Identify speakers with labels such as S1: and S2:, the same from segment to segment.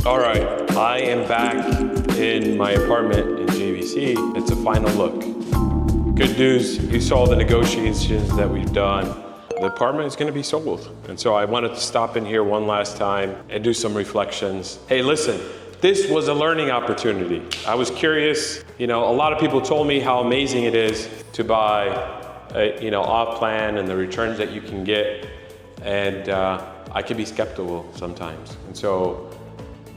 S1: All right, I am back in my apartment in JVC. It's a final look. Good news, you saw the negotiations that we've done. The apartment is going to be sold. And so I wanted to stop in here one last time and do some reflections. Hey, listen, this was a learning opportunity. I was curious, a lot of people told me how amazing it is to buy, off plan and the returns that you can get. And I could be skeptical sometimes. And so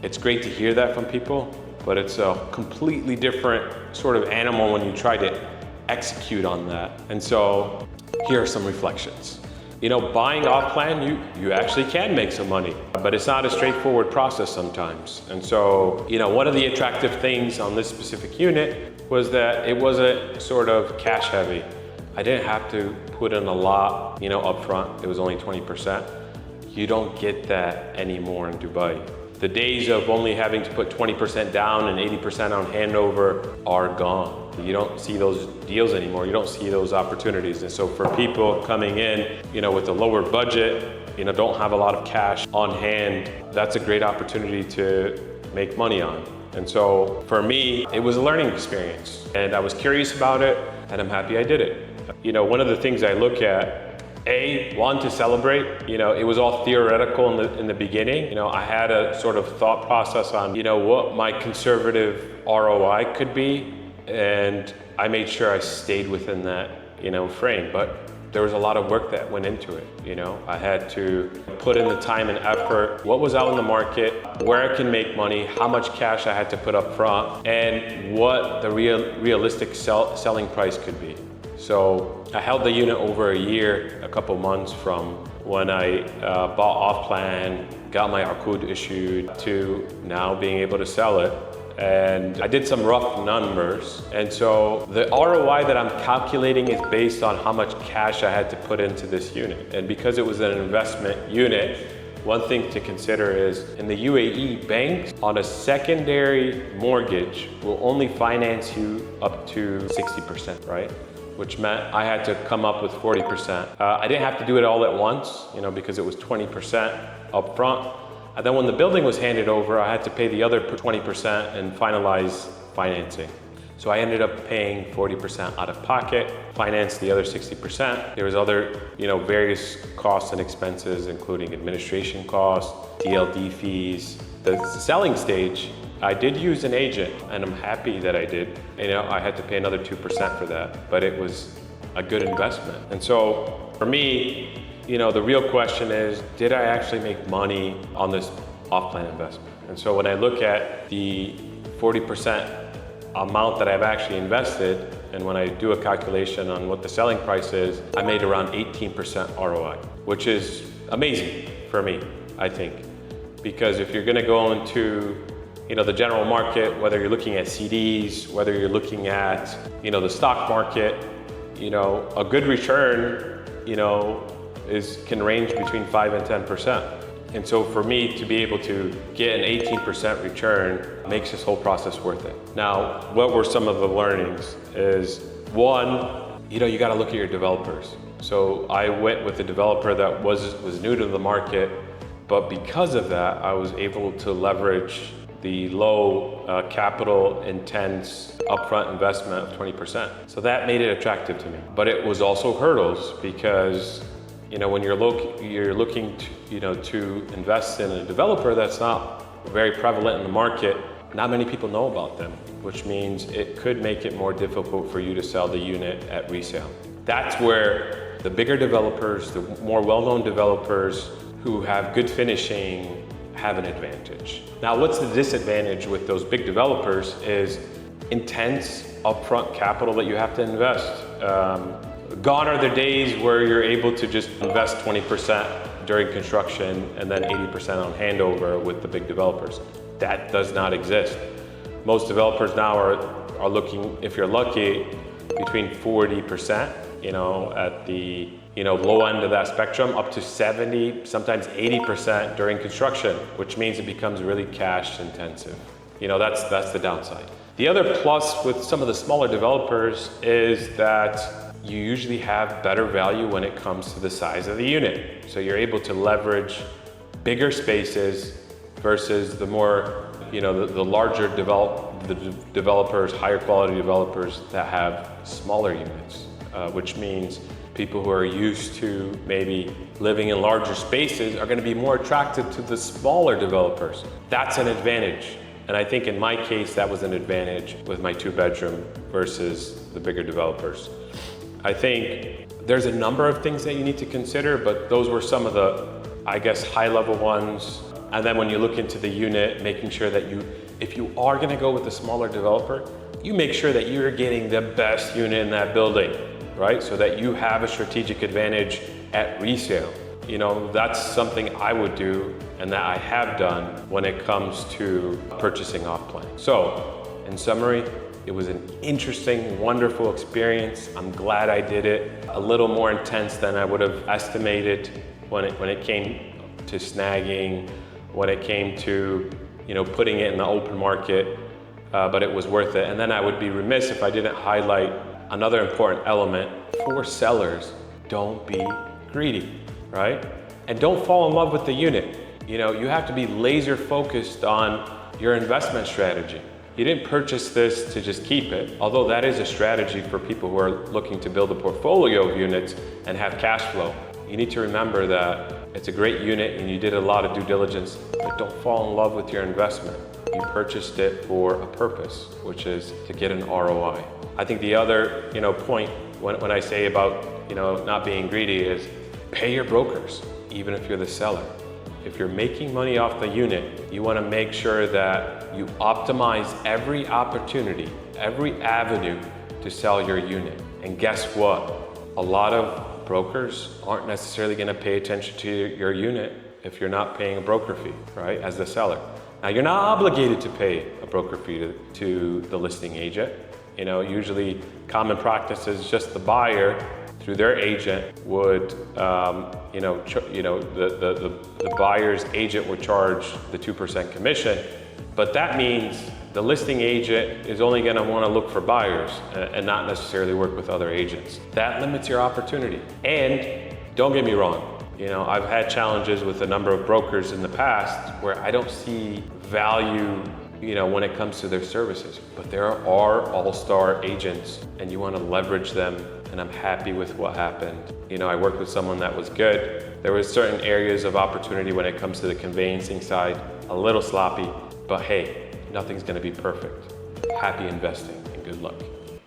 S1: it's great to hear that from people, but it's a completely different sort of animal when you try to execute on that. And so here are some reflections. Buying off plan, you actually can make some money, but it's not a straightforward process sometimes. And so, one of the attractive things on this specific unit was that it wasn't sort of cash heavy. I didn't have to put in a lot, up front. It was only 20%. You don't get that anymore in Dubai. The days of only having to put 20% down and 80% on handover are gone. You don't see those deals anymore. You don't see those opportunities. And so for people coming in, with a lower budget, don't have a lot of cash on hand, that's a great opportunity to make money on. And so for me, it was a learning experience and I was curious about it and I'm happy I did it. One of the things I look at, one, to celebrate, it was all theoretical in the beginning. I had a sort of thought process on, what my conservative ROI could be. And I made sure I stayed within that, frame. But there was a lot of work that went into it. I had to put in the time and effort, what was out in the market, where I can make money, how much cash I had to put up front, and what the realistic selling price could be. So I held the unit over a year, a couple months from when I bought off plan, got my Akud issued, to now being able to sell it. And I did some rough numbers. And so the ROI that I'm calculating is based on how much cash I had to put into this unit. And because it was an investment unit, one thing to consider is in the UAE, banks on a secondary mortgage will only finance you up to 60%, right? Which meant I had to come up with 40%. I didn't have to do it all at once, because it was 20% up front. And then when the building was handed over, I had to pay the other 20% and finalize financing. So I ended up paying 40% out of pocket, financed the other 60%. There was other, various costs and expenses, including administration costs, DLD fees. The selling stage, I did use an agent and I'm happy that I did. I had to pay another 2% for that, but it was a good investment. And so for me, the real question is, did I actually make money on this off-plan investment? And so when I look at the 40% amount that I've actually invested, and when I do a calculation on what the selling price is, I made around 18% ROI, which is amazing for me, I think. Because if you're gonna go into the general market, whether you're looking at CDs, whether you're looking at, the stock market, a good return, can range between 5 and 10%. And so for me to be able to get an 18% return makes this whole process worth it. Now, what were some of the learnings is, one, you gotta look at your developers. So I went with a developer that was new to the market, but because of that, I was able to leverage the low capital intense upfront investment of 20%. So that made it attractive to me. But it was also hurdles because when you're looking to invest in a developer that's not very prevalent in the market, not many people know about them, which means it could make it more difficult for you to sell the unit at resale. That's where the bigger developers, the more well-known developers who have good finishing have an advantage. Now, what's the disadvantage with those big developers is intense upfront capital that you have to invest. Gone are the days where you're able to just invest 20% during construction and then 80% on handover with the big developers. That does not exist. Most developers now are looking, if you're lucky, between 40%, at the low end of that spectrum, up to 70, sometimes 80% during construction, which means it becomes really cash intensive. That's the downside. The other plus with some of the smaller developers is that you usually have better value when it comes to the size of the unit. So you're able to leverage bigger spaces versus the more, the larger developers, higher quality developers that have smaller units, which means people who are used to maybe living in larger spaces are going to be more attracted to the smaller developers. That's an advantage. And I think in my case, that was an advantage with my 2-bedroom versus the bigger developers. I think there's a number of things that you need to consider, but those were some of the, I guess, high-level ones. And then when you look into the unit, making sure that if you are going to go with a smaller developer, you make sure that you're getting the best unit in that building, right? So that you have a strategic advantage at resale. That's something I would do and that I have done when it comes to purchasing off plan. So, in summary, it was an interesting, wonderful experience. I'm glad I did it. A little more intense than I would have estimated when it came to snagging, when it came to putting it in the open market, but it was worth it. And then I would be remiss if I didn't highlight another important element for sellers. Don't be greedy, right? And don't fall in love with the unit. You have to be laser focused on your investment strategy. You didn't purchase this to just keep it, although that is a strategy for people who are looking to build a portfolio of units and have cash flow. You need to remember that it's a great unit and you did a lot of due diligence, but don't fall in love with your investment. You purchased it for a purpose, which is to get an ROI. I think the other point when I say about not being greedy is pay your brokers, even if you're the seller. If you're making money off the unit, you want to make sure that you optimize every opportunity, every avenue to sell your unit. And guess what? A lot of brokers aren't necessarily going to pay attention to your unit if you're not paying a broker fee, right, as the seller. Now, you're not obligated to pay a broker fee to the listing agent. Usually common practice is just the buyer through their agent would, the buyer's agent would charge the 2% commission, but that means the listing agent is only going to want to look for buyers and not necessarily work with other agents. That limits your opportunity. And don't get me wrong, I've had challenges with a number of brokers in the past where I don't see value when it comes to their services, but there are all-star agents and you want to leverage them, and I'm happy with what happened. I worked with someone that was good. There was certain areas of opportunity when it comes to the conveyancing side, a little sloppy, but hey, nothing's going to be perfect. Happy investing and good luck.